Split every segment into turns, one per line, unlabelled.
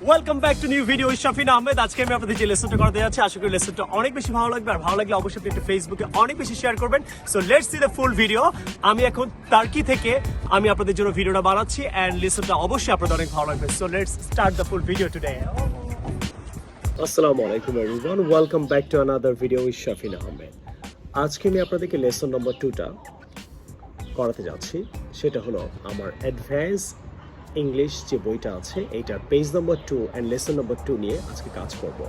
Welcome back to new video Shafin Ahmed. আজকে আমি আপনাদের যে লেসনটা করতে যাচ্ছি, আশা করি লেসনটা অনেক বেশি ভালো লাগবে। আর ভালো লাগলে অবশ্যই আপনি একটু ফেসবুকে অনেক বেশি শেয়ার করবেন। So let's see the full video. আমি এখন টার্কি থেকে আমি আপনাদের জন্য ভিডিওটা বানাচ্ছি অ্যান্ড লেসনটা অবশ্যই আপনাদের অনেক ভালো লাগবে। So let's start the full video today. আসসালামু আলাইকুম everyone, welcome back to another video with Shafin Ahmed. আজকে আমি আপনাদেরকে লেসন নম্বর 2টা করাতে যাচ্ছি। সেটা হলো আমার অ্যাডভান্স ইংলিশ যে বইটা আছে এইটার page number 2 and lesson number 2 নিয়ে আজকে কাজ করব।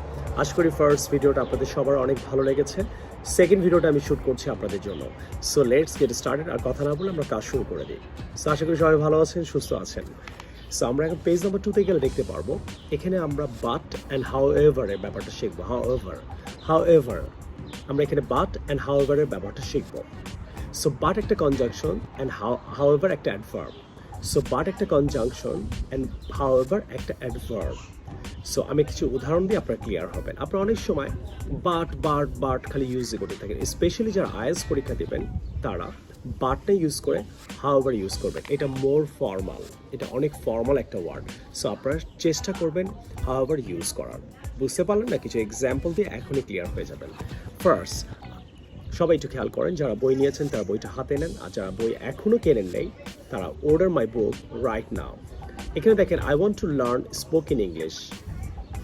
আশা করি ফার্স্ট ভিডিওটা আপনাদের সবার অনেক ভালো লেগেছে। সেকেন্ড ভিডিওটা আমি শ্যুট করছি আপনাদের জন্য। So let's get started. আর কথা না বলে আমরা কাজ শুরু করে দিই। সো আশা করি সবাই ভালো আছেন, সুস্থ আছেন। সো আমরা এখন পেজ নম্বর 2তে গেলে দেখতে পারবো এখানে আমরা বাট অ্যান্ড হাউ এভারের ব্যাপারটা শিখবো। হাউ এভার আমরা এখানে বাট অ্যান্ড হাউ এভারের ব্যাপারটা শিখবো। সো বাট একটা কনজাংশন অ্যান্ড হাউ এভার একটা অ্যাডভার্ব। সো বাট একটা কনজাংশন অ্যান্ড হাউ এভার একটা অ্যাডভার্ব। সো আমি কিছু উদাহরণ দিয়ে আপনারা ক্লিয়ার হবেন। আপনারা অনেক সময় বাট খালি ইউজ করতে থাকেন, স্পেশালি যারা আইএলটিএস পরীক্ষা দেবেন তারা বাটটা ইউজ করে হাউ এভার ইউজ করবেন। এটা মোর ফর্মাল, এটা অনেক ফর্মাল একটা ওয়ার্ড। সো আপনারা চেষ্টা করবেন হাউ এভার ইউজ করার। বুঝতে পারলেন না? কিছু এক্সাম্পল দিয়ে এখনই ক্লিয়ার হয়ে যাবেন। ফার্স্ট, সবাই একটু খেয়াল করেন, যারা বই নিয়েছেন তারা বইটা হাতে নেন, আর যারা বই এখনও কেনেন নেই তারা অর্ডার মাই বুক রাইট নাও। এখানে দেখেন, I want to learn spoken English,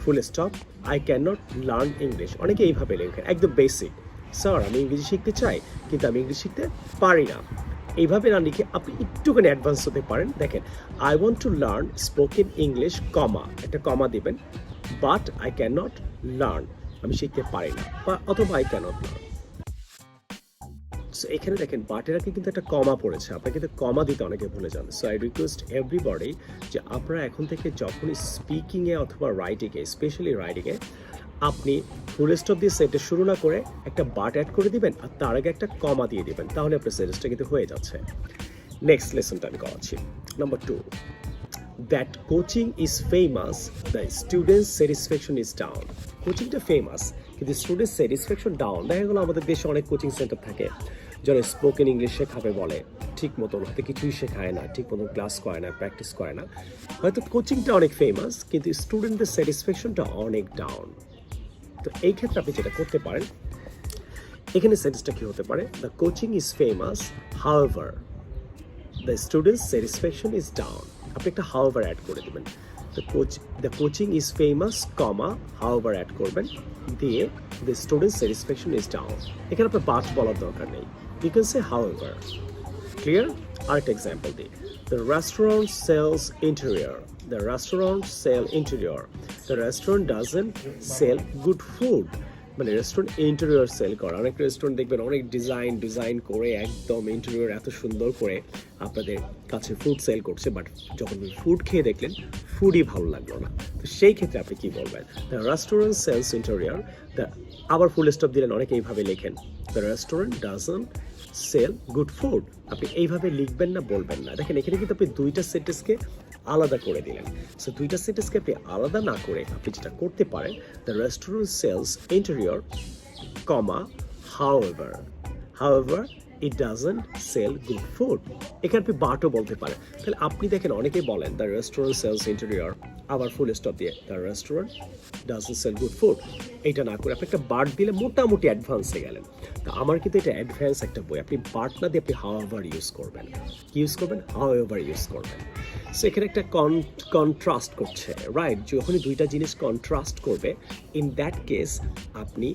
full stop, I can not learn English. অনেকে এইভাবে লেখেন, একদম বেসিক, স্যার আমি ইংরেজি শিখতে চাই কিন্তু আমি ইংলিশ শিখতে পারি না। এইভাবে না লিখে আপনি একটুখানি অ্যাডভান্স হতে পারেন। দেখেন, I want to learn spoken English, comma, একটা কমা দিবেন, but I can not learn, আমি শিখতে পারি না, বা অথবা I can not learn. So এখানে দেখেন বাটের আগে কিন্তু একটা কমা পড়েছে, আপনারা কিন্তু কমা দিতে অনেকে ভুলে যান। সো আই রিকোয়েস্ট এভরিবডি যে আপনারা এখন থেকে যখনই স্পিকিংয়ে অথবা রাইটিংয়ে, স্পেশালি রাইটিংয়ে, আপনি ফুল স্টপ দিয়ে সেন্টেন্স শুরু না করে একটা বাট অ্যাড করে দিবেন আর তার আগে একটা কমা দিয়ে দিবেন, তাহলে আপনার সেন্টেন্সটা কিন্তু হয়ে যাচ্ছে। নেক্সট লেসনটা আমি করাচ্ছি, number 2। That coaching is famous, the students satisfaction is down. কোচিংটা ফেমাস কিন্তু স্টুডেন্ট স্যাটিসফ্যাকশন ডাউন। দেখা গেলো আমাদের দেশে অনেক কোচিং সেন্টার থাকে যারা স্পোকেন ইংলিশ শেখাবে বলে, ঠিক মতন হয়তো কিছুই শেখায় না, ঠিক মতন ক্লাস করে না, প্র্যাকটিস করে না। হয়তো কোচিংটা অনেক ফেমাস কিন্তু স্টুডেন্টদের স্যাটিসফ্যাকশনটা অনেক ডাউন। তো এই ক্ষেত্রে আপনি যেটা করতে পারেন, এখানে সেন্টেন্সটা কি হতে পারে, the coaching is famous however the students satisfaction is down. আপনি একটা হাউএভার অ্যাড করে দেবেন। The coaching is famous, comma, however add করবেন, দিয়ে the students satisfaction is down. এখানে আপনার বাট বলার দরকার নেই, you can say however. Clear? আরেকটা এক্সাম্পল দিই, the restaurant sells interior, the restaurant sell interior, the restaurant doesn't sell good food. মানে রেস্টুরেন্ট ইন্টেরিয়র সেল করা। অনেক রেস্টুরেন্ট দেখবেন অনেক ডিজাইন করে একদম ইন্টেরিয়র এত সুন্দর করে আপনাদের কাছে ফুড সেল করছে, বাট যখন ফুড খেয়ে দেখলেন ফুডই ভালো লাগলো না। তো সেই ক্ষেত্রে আপনি কি বলবেন, দ্য রেস্টুরেন্ট সেলস ইন্টেরিয়র, আবার ফুল স্টপ দিলেন, অনেকে এইভাবে লেখেন, the restaurant doesn't sell good food. আপনি এইভাবে লিখবেন না, বলবেন না। দেখেন এখানে কিন্তু আপনি দুইটা সেন্টেন্সকে আলাদা করে দিলেন। সো দুইটা সেন্টেন্সকে আপনি আলাদা না করে আপনি যেটা করতে পারেন, the restaurant sells interior, comma, however it doesn't sell good food. এখানে আপনি বাটও বলতে পারেন। তাহলে আপনি দেখেন অনেকেই বলেন দ্য রেস্টুরেন্ট সেলস ইন্টেরিয়র, আবার ফুল স্টপ দিয়ে the restaurant doesn't sell good food. এইটা না করে আপনি একটা বাট দিলে মোটামুটি অ্যাডভান্সে গেলেন। তা আমার কিন্তু এটা অ্যাডভান্স একটা বই, আপনি বাট না দিয়ে আপনি হাউএভার ইউজ করবেন। হাউএভার ইউজ করবেন। সো এখানে একটা কন্ট্রাস্ট করছে, রাইট? যখনই দুইটা জিনিস কন্ট্রাস্ট করবে, ইন দ্যাট কেস আপনি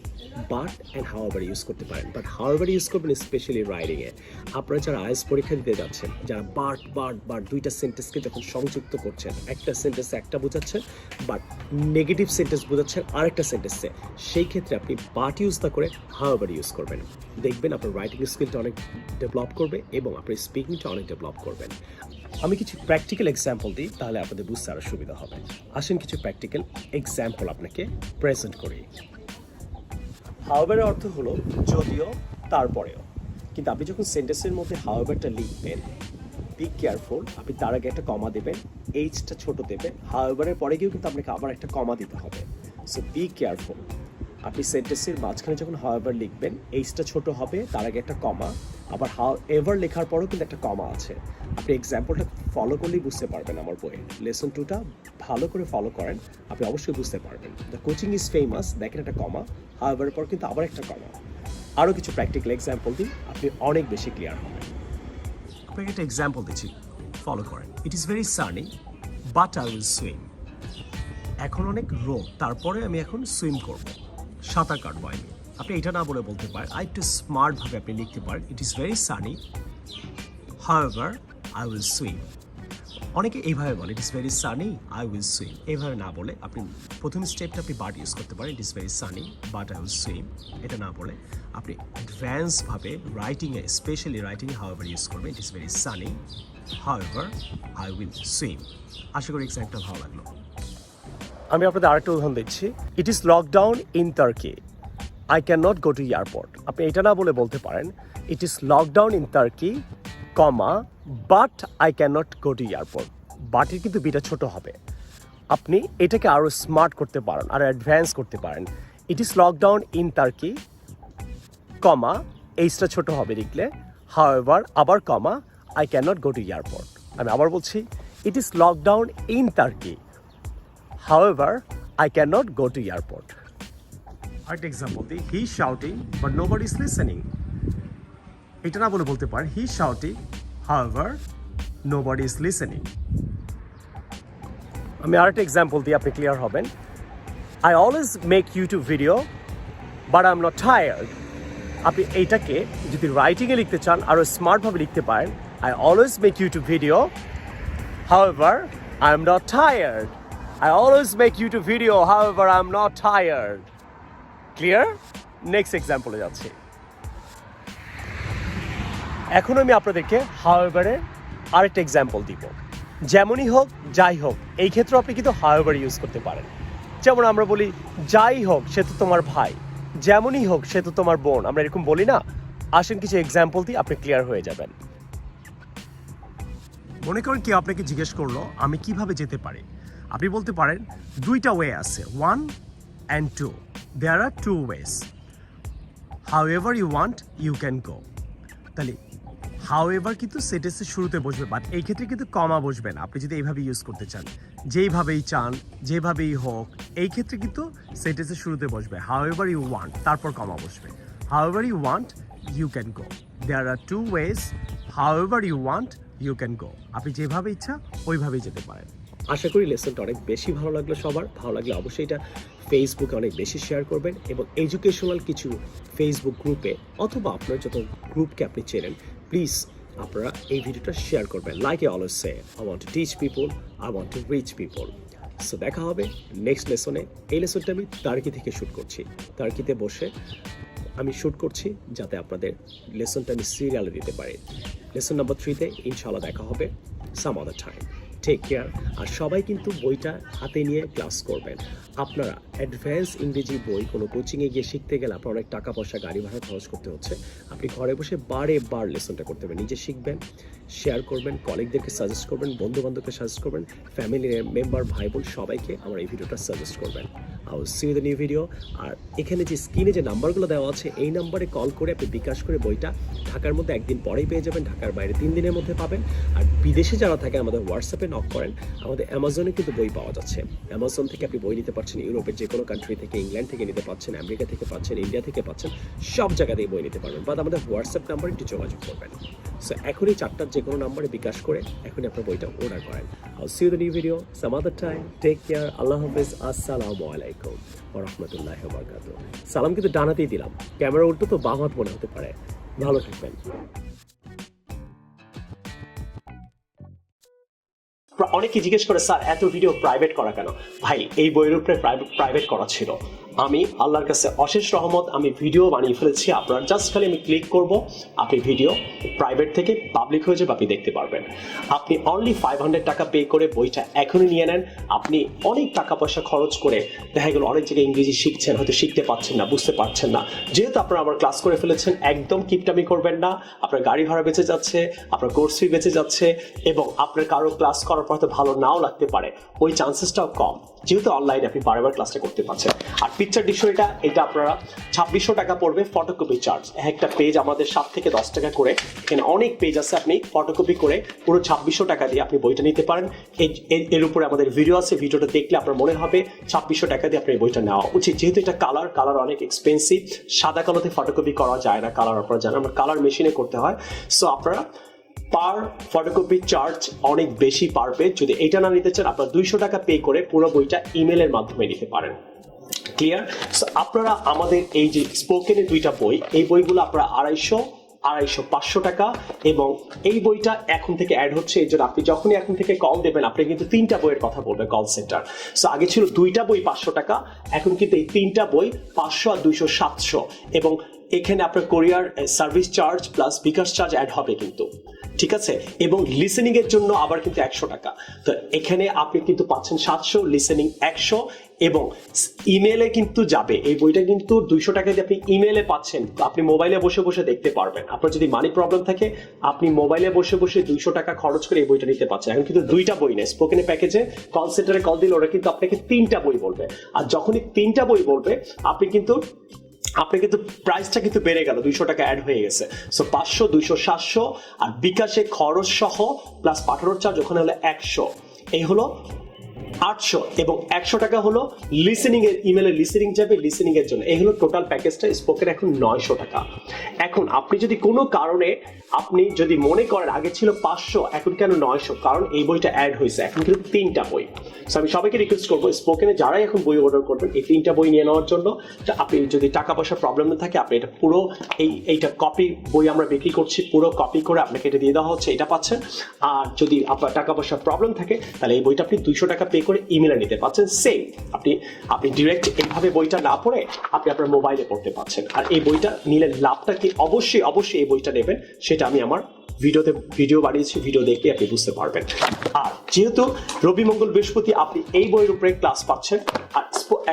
বাট অ্যান্ড হাউএভার ইউজ করতে পারেন। বাট হাউএভার ইউজ করবেন স্পেশালি রাইটিংয়ে। আপনারা যারা আইএলটিএস পরীক্ষা দিতে যাচ্ছেন, যারা বাট দুইটা সেন্টেন্সকে যখন সংযুক্ত করছেন, একটা সেন্টেন্সে একটা বোঝাচ্ছেন বাট নেগেটিভ সেন্টেন্স বোঝাচ্ছেন আরেকটা সেন্টেন্সে, সেই ক্ষেত্রে আপনি বাট ইউজ না করে হাউএভার ইউজ করবেন। দেখবেন আপনার রাইটিং স্কিলটা অনেক ডেভেলপ করবে এবং আপনার স্পিকিংটা অনেক ডেভেলপ করবেন। আমি কিছু প্র্যাকটিক্যাল এক্সাম্পল দিই, তাহলে আপনাদের বুঝতে আরও সুবিধা হবে। আসেন কিছু প্র্যাকটিক্যাল এক্সাম্পল আপনাকে প্রেজেন্ট করি। হাউএভারের অর্থ হলো যদিও, তারপরেও। কিন্তু আপনি যখন সেন্টেন্সের মধ্যে হাউএভারটা লিখবেন, বি কেয়ারফুল, আপনি তার আগে একটা কমা দেবেন, এইচটা ছোট দেবেন। হাউএভারের পরে গিয়েও কিন্তু আপনাকে আবার একটা কমা দিতে হবে। So be careful. আপনি সেন্টেন্সের মাঝখানে যখন হাউএভার লিখবেন এইচটা ছোট হবে, তার আগে একটা কমা, আবার হাউএভার লেখার পরেও কিন্তু একটা কমা আছে। আপনি এক্সাম্পলটা ফলো করলেই বুঝতে পারবেন আমার বইয়ে। লেসন 2টা ভালো করে ফলো করেন, আপনি অবশ্যই বুঝতে পারবেন। দ্য কোচিং ইজ ফেমাস, দেখেন একটা কমা, হাউএভারের পর কিন্তু আবার একটা কমা। আরও কিছু প্র্যাকটিক্যাল এক্সাম্পল দিন, আপনি অনেক বেশি ক্লিয়ার হবেন। আপনাকে একটা এক্সাম্পল দিচ্ছি, ফলো করেন। ইট is very sunny but I will swim. এখন অনেক রোদ, তারপরে আমি এখন সুইম করব, সাঁতার কাটবো। আপনি এটা না বলে বলতে পারেন, একটু স্মার্টভাবে আপনি লিখতে পারেন, it is very sunny however I will swim. অনেকে এইভাবে বলে, ইট is very Sunny I will swim. এইভাবে না বলে আপনি প্রথম স্টেপটা আপনি বাট ইউজ করতে পারেন, it is very sunny but I will swim. এটা না বলে আপনি অ্যাডভান্সভাবে রাইটিংয়ে, স্পেশালি রাইটিংয়ে হাউএভার ইউজ করবেন, it is very sunny however I will swim. আশা করি এক্সাম্পলটা ভালো লাগলো। আমি আপনাদের আরেকটা উদাহরণ দিচ্ছি, it is lockdown in Turkey I can not go to airport. আপনি এটা না বলে বলতে পারেন, it is lockdown in Turkey comma but I can not go to airport. বাটের কিন্তু বিটা ছোট হবে। আপনি এটাকে আরও স্মার্ট করতে পারেন, আরও অ্যাডভান্স করতে পারেন। It is lockdown in Turkey comma এইচটা ছোট হবে লিখলে, হাউএভার আবার comma I can not go to airport. আমি আবার বলছি, it is lockdown in Turkey however I cannot go to airport. আরেকটা এক্সাম্পল দিই, he shouting but nobody is listening. এটা না বলে বলতে পারেন, he shouting however nobody is listening. আমি আরেকটা এক্সাম্পল দিই, আপনি ক্লিয়ার হবেন। I always make YouTube video but I'm not tired. আপনি এইটাকে যদি রাইটিংয়ে লিখতে চান, আরও স্মার্টভাবে লিখতে পারেন, I always make YouTube video however I'm not tired. I always make YouTube video, however, I'm not tired. Clear? Next example যাচ্ছি। এখন আমি আপনাদেরকে however-এর আরেকটা এক্সাম্পল দিব। যেমনই হোক, যাই হোক, এই ক্ষেত্রে আপনি কিন্তু however ইউজ করতে পারেন। যেমন আমরা বলি, যাই হোক সে তো তোমার ভাই, যেমনই হোক সে তো তোমার বোন, আমরা এরকম বলি না? আসেন কিছু এক্সাম্পল দিই, আপনি ক্লিয়ার হয়ে যাবেন। মনে করেন কেউ আপনাকে জিজ্ঞেস করলো, আমি কিভাবে যেতে পারি? আপনি বলতে পারেন, দুইটা ওয়ে আছে, 1 and 2, there are 2 ways, however you want you can go. তাহলে হাউএভার কিন্তু সেন্টেন্সের শুরুতে বসবে, বাট এই ক্ষেত্রে কিন্তু কমা বসবে না। আপনি যদি এইভাবে ইউজ করতে চান, যেইভাবেই চান, যেভাবেই হোক, এই ক্ষেত্রে কিন্তু সেন্টেন্সের শুরুতে বসবে হাউএভার ইউ ওয়ান্ট, তারপর কমা বসবে, however you want you can go, there are 2 ways, however you want you can go. আপনি যেভাবে ইচ্ছা ওইভাবেই যেতে পারেন। আশা করি লেসনটা অনেক বেশি ভালো লাগলো সবার। ভালো লাগলে অবশ্যই এটা ফেসবুকে অনেক বেশি শেয়ার করবেন, এবং এডুকেশনাল কিছু ফেসবুক গ্রুপে অথবা আপনার যত গ্রুপকে আপনি চেনেন, প্লিজ আপনারা এই ভিডিওটা শেয়ার করবেন। Like I always say, I want to teach people, I want to reach people. So দেখা হবে নেক্সট লেসনে। এই লেসনটা আমি টার্কি থেকে শ্যুট করছি, টার্কিতে বসে আমি শ্যুট করছি, যাতে আপনাদের লেসনটা আমি সিরিয়ালে দিতে পারি। লেসন নাম্বার 3-তে ইনশাআল্লাহ দেখা হবে some other time. Take care. আর সবাই কিন্তু বইটা হাতে নিয়ে ক্লাস করবেন। আপনারা অ্যাডভান্স ইংরেজি বই কোনো কোচিংয়ে গিয়ে শিখতে গেলে আপনার অনেক টাকা পয়সা, গাড়ি ভাড়া খরচ করতে হচ্ছে। আপনি ঘরে বসে বারে বার লেসনটা করতে পারবেন, নিজে শিখবেন, শেয়ার করবেন, কলিগদেরকে সাজেস্ট করবেন, বন্ধুবান্ধবকে সাজেস্ট করবেন, ফ্যামিলি মেম্বার, ভাই বোন সবাইকে আমার এই ভিডিওটা সাজেস্ট করবেন। I will see you the new video. আর এখানে যে স্ক্রিনে যে নাম্বারগুলো দেওয়া আছে, এই নাম্বারে কল করে আপনি বিকাশ করে বইটা ঢাকার মধ্যে একদিন পরেই পেয়ে যাবেন, ঢাকার বাইরে 3 দিনের মধ্যে পাবেন। আর বিদেশে যারা থাকে আমাদের হোয়াটসঅ্যাপে নক করেন, আমাদের অ্যামাজনে কিন্তু বই পাওয়া যাচ্ছে। অ্যামাজন থেকে আপনি বই নিতে পারছেন, ইউরোপের যে কোনো কান্ট্রি থেকে, ইংল্যান্ড থেকে নিতে পারছেন, আমেরিকা থেকে পাচ্ছেন, ইন্ডিয়া থেকে পাচ্ছেন, সব জায়গাতেই বই নিতে পারবেন। বাট আমাদের হোয়াটসঅ্যাপ নাম্বারে একটু যোগাযোগ করবেন। সো এখনই 4টার যে কোনো নাম্বারে বিকাশ করে এখনই আপনার বইটা অর্ডার করেন। I see you the new video some other time. Take care. আল্লাহ হাফেজ। আসসালামু আলাইকুম ওয়া রাহমাতুল্লাহি ওয়া বারাকাতুহু। সালাম কিন্তু ডানাতেই দিলাম, ক্যামেরা উল্টো তো বাম হাত মনে হতে পারে। ভালো থাকবেন। অনেকে জিজ্ঞেস করে, স্যার এত ভিডিও প্রাইভেট করা কেন? ভাই, এই বইয়ের উপরে প্রাইভেট করা ছিল। আমি আল্লাহর কাছে অশেষ রহমত, আমি ভিডিও বানিয়ে ফেলেছি। আপনার জাস্ট খালি আমি ক্লিক করব, আপনি ভিডিও প্রাইভেট থেকে পাবলিক হয়ে যাবে, আপনি দেখতে পারবেন। আপনি অনলি 500 টাকা পে করে বইটা এখনই নিয়ে নেন। আপনি অনেক টাকা পয়সা খরচ করে দেখা গেল অনেক জায়গায় ইংরেজি শিখছেন, হয়তো শিখতে পারছেন না, বুঝতে পারছেন না। যেহেতু আপনারা আবার ক্লাস করে ফেলেছেন, একদম কিপটামি করবেন না। আপনার গাড়ি ভাড়া বেঁচে যাচ্ছে, আপনার কোর্স ফি বেঁচে যাচ্ছে, এবং আপনার কারো ক্লাস করার পর তো ভালো নাও লাগতে পারে, ওই চান্সেসটাও কম। যেহেতু অনলাইনে আপনি বারবার ক্লাসটা করতে পারছেন। আর পিকচার ডিকশনারিটা এটা আপনারা 2600 টাকা পড়বে ফটোকপি চার্জ। একটা পেজ আমাদের 7 থেকে 10 টাকা করে, এখানে অনেক পেজ আছে, আপনি ফটোকপি করে পুরো 2600 টাকা দিয়ে আপনি বইটা নিতে পারেন। এর উপরে আমাদের ভিডিও আছে, ভিডিওটা দেখলে আপনার মনে হবে 2600 টাকা দিয়ে আপনার বইটা নেওয়া উচিত। যেহেতু এটা কালার অনেক এক্সপেন্সিভ, সাদা কালোতে ফটোকপি করা যায় না, কালার আপনারা জানেন, আমরা কালার মেশিনে করতে হয়। সো আপনারা পার ফটোকপি চার্জ অনেক বেশি পার পেজ। যদি এটা না নিতে চান, আপনারা 200 টাকা পে করে পুরো বইটা ইমেলের মাধ্যমে নিতে পারেন। ক্লিয়ার? সো আপনারা আমাদের এই যে স্পোকেনের 2টা বই, এই বইগুলো আপনারা 500 টাকা, এবং এই বইটা এখন থেকে অ্যাড হচ্ছে। এই জন্য আপনি যখনই এখন থেকে কল দেবেন, আপনি কিন্তু 3টা বইয়ের কথা বলবে কল সেন্টার। সো আগে ছিল 2টা বই 500 টাকা, এখন কিন্তু এই 3টা বই 500 আর 200 700, এবং এখানে আপনার কোরিয়ার সার্ভিস চার্জ প্লাস বিকাশ চার্জ অ্যাড হবে কিন্তু, ঠিক আছে? এবং লিসেনিং এর জন্য আবার কিন্তু 100 টাকা। তো এখানে আপনি কিন্তু পাচ্ছেন 700, লিসেনিং 100, এবং ইমেলে কিন্তু যাবে এই বইটা কিন্তু 200 টাকা দিয়ে আপনি ইমেলে পাচ্ছেন। আপনি মোবাইলে বসে বসে দেখতে পারবেন। আপনার যদি মানি প্রবলেম থাকে, আপনি মোবাইলে বসে বসে 200 টাকা খরচ করে এই বইটা নিতে পারছেন। এখন কিন্তু 2টা বই নেই, স্পোকেনের প্যাকেজে কল সেন্টারে কল দিলে ওরা কিন্তু আপনাকে 3টা বই বলবে। আর যখনই 3টা বই বলবে, আপনি কিন্তু প্রাইসটা কিন্তু বেড়ে গেল, 200 টাকা অ্যাড হয়ে গেছে। সো 500, 200, 700, আর বিকাশে খরচ সহ প্লাস পাঠানোর চার্জ ওখানে হলো 100, এই হলো 800, এবং 100 টাকা হলো লিসেনিং এর, ইমেলে লিসেনিং যাবে, লিসেনিং এর জন্য। এই হলো টোটাল প্যাকেজটা। স্পোকেন এখন 900 টাকা। এখন আপনি যদি কোনো কারণে আপনি যদি মনে করেন আগে ছিল 500, এখন কেন 900, কারণ এই বইটা অ্যাড হয়েছে, এখন কিন্তু 3টা বই। সো আমি সবাইকে রিকোয়েস্ট করবো, স্পোকেনে যারাই এখন বই অর্ডার করবেন, এই 3টা বই নিয়ে নেওয়ার জন্য। আপনি যদি টাকা পয়সার প্রবলেম না থাকে, আপনি এটা পুরো এইটা কপি বই আমরা বিক্রি করছি, পুরো কপি করে আপনাকে এটা দিয়ে দেওয়া হচ্ছে, এটা পাচ্ছেন। আর যদি আপনার টাকা পয়সার প্রবলেম থাকে, তাহলে এই বইটা আপনি 200 টাকা পে করে ইমেলে নিতে পাচ্ছেন। সেম আপনি ডিরেক্ট এইভাবে বইটা না পড়ে আপনি আপনার মোবাইলে পড়তে পাচ্ছেন। আর এই বইটা নিলে লাভটা কি, অবশ্যই এই বইটা নেবেন, সেটা আমি আমার ভিডিও বানিয়েছি, ভিডিও দেখে আপনি বুঝতে পারবেন। আর যেহেতু রবি মঙ্গল বৃহস্পতি আপনি এই বইয়ের উপরে ক্লাস পাচ্ছেন, আর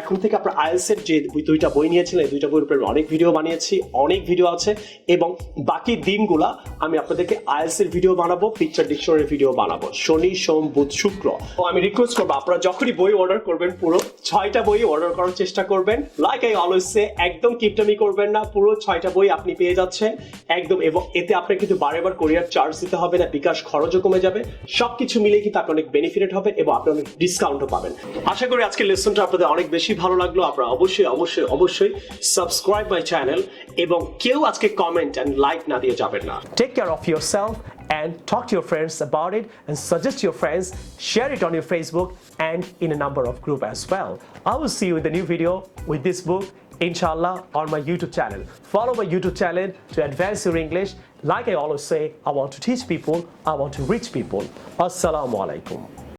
এখন থেকে আপনার আইএলটিএস এর যে 2টা বই নিয়েছিলেন, এই 2টা বইয়ের উপরে অনেক ভিডিও বানিয়েছি, অনেক ভিডিও আছে, এবং বাকি দিনগুলা আমি আপনাদেরকে আইএলটিএস এর ভিডিও বানাবো, পিকচার ডিকশনারি ভিডিও বানাবো, শনি সোম বুধ শুক্র। তো আমি রিকোয়েস্ট করবো, আপনারা যখনই বই অর্ডার করবেন, পুরো 6টা বই অর্ডার করার চেষ্টা করবেন। লাইক আই অলওয়েজ সে, একদম কিপটামি করবেন না, পুরো 6টা বই আপনি পেয়ে যাচ্ছেন একদম। এবং এতে আপনার কিন্তু বারেবার কোরিয়ার চার্জ দিতে হবে না, বিকাশ খরচও কমে যাবে, সবকিছু মিলে কিন্তু আপনি অনেক বেনিফিটেড হবেন, এবং আপনি অনেক ডিসকাউন্টও পাবেন। আশা করি আজকের লেসনটা আপনাদের অনেক বেশি ভালো লাগলো। আপনারা অবশ্যই সাবস্ক্রাইব মাই চ্যানেল, এবং কেউ আজকে কমেন্ট এন্ড লাইক না দিয়ে যাবেন না। Take care of yourself and talk to your friends about it, and suggest your friends, share it on your Facebook and in a number of groups as well. I will see you in the new video with this book, inshallah, on my YouTube channel. Follow my YouTube channel to advance your English. Like I always say, I want to teach people, I want to reach people. Assalamu alaikum.